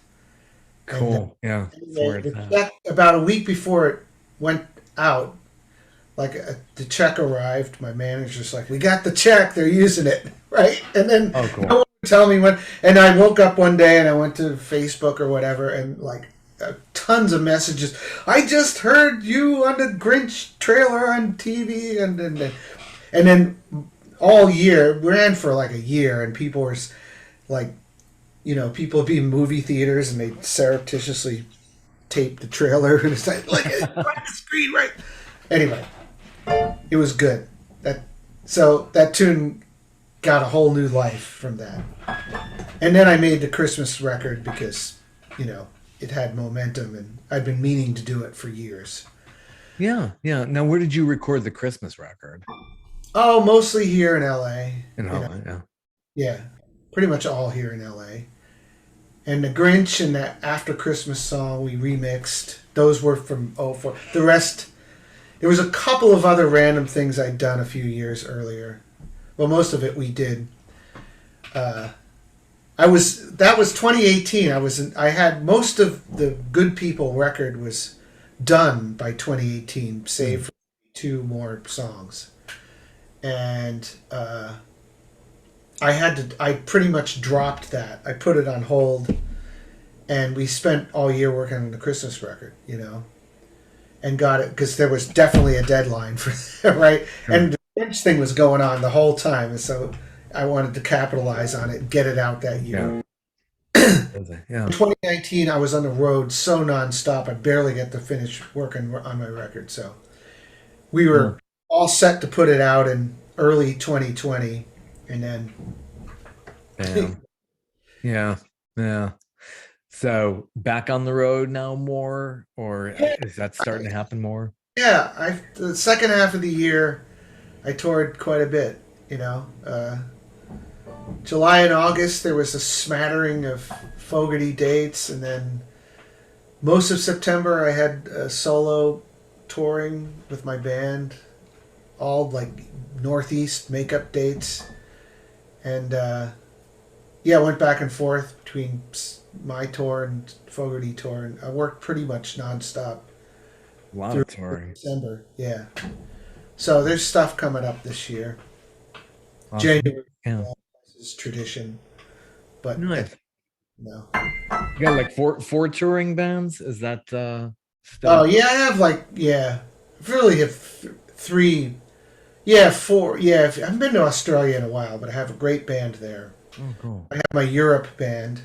And Cool. Yeah. It's anyway, where it's the at. check about a week before it went out, like the check arrived. My manager's like, "We got the check. They're using it, right?" And then Oh, no cool. one would tell me when. And I woke up one day and I went to Facebook or whatever, and like tons of messages. I just heard you on the Grinch trailer on TV, and then all year we ran for like a year, and people were like, people would be in movie theaters and they surreptitiously tape the trailer and it's like it's on the screen, right? Anyway, it was good. That tune got a whole new life from that. And then I made the Christmas record because, you know, it had momentum and I'd been meaning to do it for years. Yeah. Yeah. Now, where did you record the Christmas record? Oh, mostly here in LA. In You know, Holland. Yeah. yeah, pretty much all here in LA. And the Grinch and that After Christmas song we remixed. Those were from '04. The rest, there was a couple of other random things I'd done a few years earlier. Well, most of it we did. Uh, that was 2018. I had most of the Good People record was done by 2018, save Mm. for two more songs. And I pretty much dropped that. I put it on hold, and we spent all year working on the Christmas record, and got it because there was definitely a deadline for that, right? Sure. And the French thing was going on the whole time, and so I wanted to capitalize on it and get it out that Yeah. year. Yeah. In 2019, I was on the road so nonstop, I barely get to finish working on my record. So we were Cool. all set to put it out in early 2020, and then Bam. Yeah. Yeah. So back on the road now more, or yeah, is that starting to happen more? yeah, the second half of the year I toured quite a bit. July and August there was a smattering of Fogerty dates, and then most of September I had solo touring with my band, all like Northeast makeup dates, and yeah, I went back and forth between my tour and Fogerty tour, and I worked pretty much nonstop A lot through of touring. December. Yeah, so there's stuff coming up this year. Awesome. January Yeah. is tradition, but Nice. no. You got like four touring bands? Is that Oh still yeah, I have really have three. Yeah, four. Yeah, I haven't been to Australia in a while, but I have a great band there. oh cool. I have my Europe band,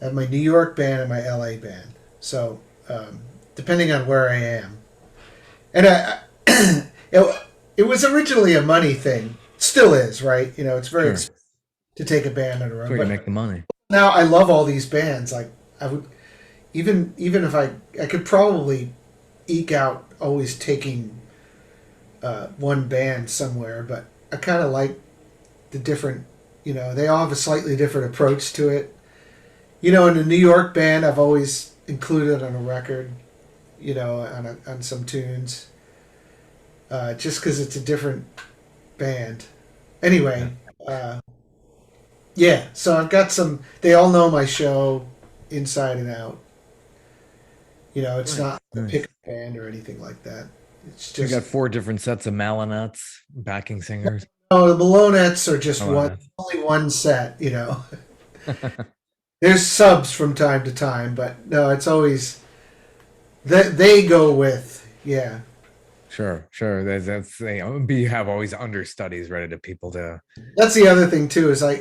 I have my New York band, and my LA band. So depending on where I am, and it was originally a money thing. Still is, right? It's very Sure. expensive to take a band on the That's road. where you But make the money. now I love all these bands. Like I would even if I could probably eke out always taking one band somewhere, but I kind of like the different. They all have a slightly different approach to it. In the New York band, I've always included on a record. On some tunes, just because it's a different band. Yeah. Anyway, yeah. So I've got some. They all know my show inside and out. It's Nice. not a Nice. pickup band or anything like that. It's You got just four different sets of Malonettes, backing singers. the Malonettes are just Malonettes. only one set. There's subs from time to time, but no, it's always that they go with. Yeah, Sure, sure. That's you have always understudies ready to people to. that's the other thing too. Is uh,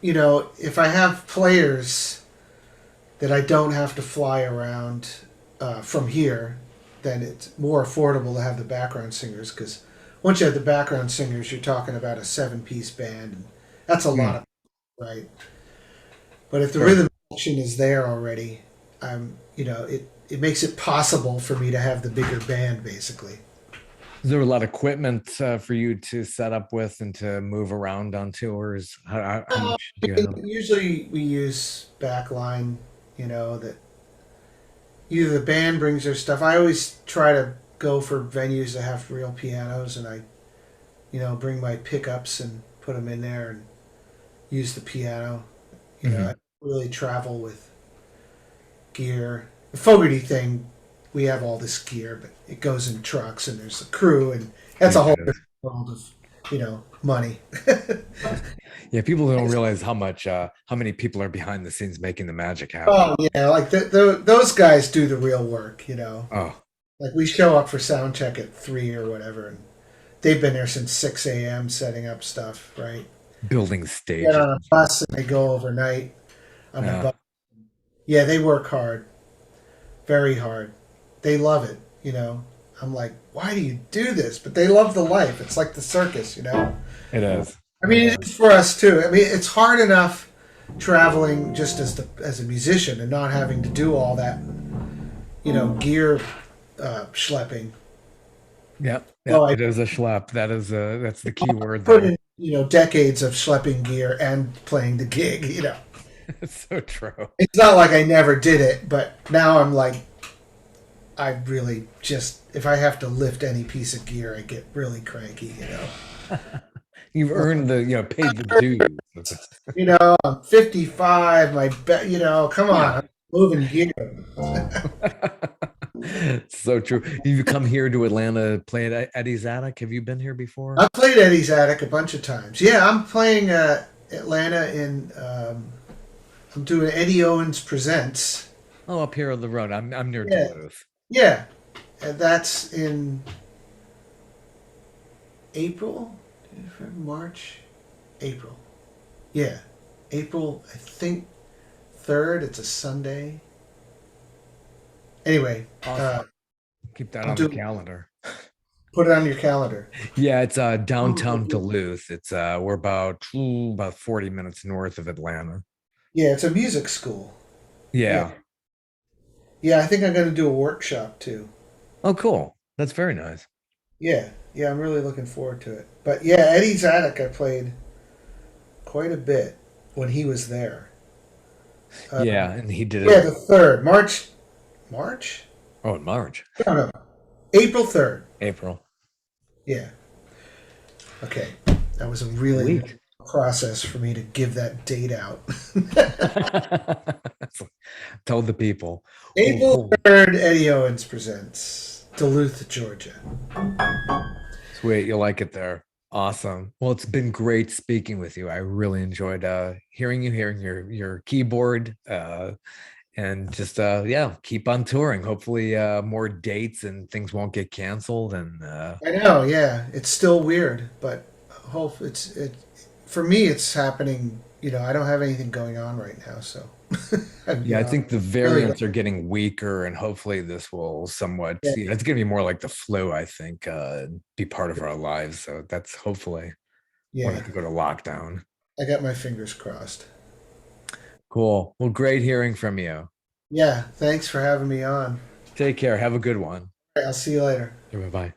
if I have players that I don't have to fly around from here, then it's more affordable to have the background singers because once you have the background singers, you're talking about a seven-piece band, and that's a lot Hmm, of right. But if the sure. rhythm section is there already, it makes it possible for me to have the bigger band basically. Is there a lot of equipment for you to set up with and to move around on tours? How much do you have? Usually we use backline, that either the band brings their stuff. I always try to go for venues that have real pianos, and I, bring my pickups and put them in there and use the piano. I Mhm. really travel with gear. The Fogerty thing, we have all this gear, but it goes in trucks and there's a crew, and that's a It whole is. different world of money. Yeah, people don't realize how many people are behind the scenes making the magic happen. Oh yeah, like those guys do the real work. Oh, Like we show up for sound check at 3 or whatever, and they've been there since 6 a.m. setting up stuff. Right? building Get stages on a and shit. bus and they go overnight on the Yeah, bus. Yeah, they work hard, very hard. They love it. I'm like, why do you do this? But they love the life. It's like the circus. it is. I It mean, is. it's for us too. I mean, it's hard enough traveling just as a musician and not having to do all that, gear schlepping. Yep. Oh, Yep. I It is a schlep. That's the key word put there. in, decades of schlepping gear and playing the gig. It's so true. It's not like I never did it, but now I'm like, I really just, if I have to lift any piece of gear, I get really cranky. You've earned paid the dues. I'm 55, come on, Yeah. I'm moving gear. So true. You come here to Atlanta, play at Eddie's Attic. Have you been here before? I played Eddie's Attic a bunch of times. Yeah, I'm playing Atlanta I'm doing Eddie Owens Presents. Oh, up here on the road. I'm near Yeah, Duluth. yeah. And that's in April, March, April. Yeah, April, I think 3rd. It's a Sunday. Anyway, Awesome. Keep that I'm on the doing, calendar. put it on your calendar. Yeah, it's downtown Duluth. It's we're about 40 minutes north of Atlanta. Yeah, it's a music school. Yeah. Yeah. Yeah, I think I'm going to do a workshop too. Oh, cool. That's very nice. Yeah, yeah, I'm really looking forward to it. But yeah, Eddie's Attic I played quite a bit when he was there. Yeah, and he did Yeah, it. the 3rd, March, March? Oh, in March, No, no, April 3rd. April. Yeah. Okay, that was a really long Week. process for me to give that date out. Tell the people. Well, April cool. 3rd, Eddie Owens presents Duluth, Georgia. Sweet. You like it there. Awesome. Well, it's been great speaking with you. I really enjoyed hearing your keyboard and just yeah, keep on touring. Hopefully more dates and things won't get canceled and I know, yeah, it's still weird, but hope for me. It's happening. I don't have anything going on right now, so yeah, I think the really, variants are getting weaker and hopefully this will somewhat, yeah, it's going to be more like the flu, I think, be part of our lives. So that's hopefully won't yeah. have to go to lockdown. I got my fingers crossed. Cool. Well, great hearing from you. Yeah, thanks for having me on. Take care. Have a good one. All right, I'll see you later. Bye bye.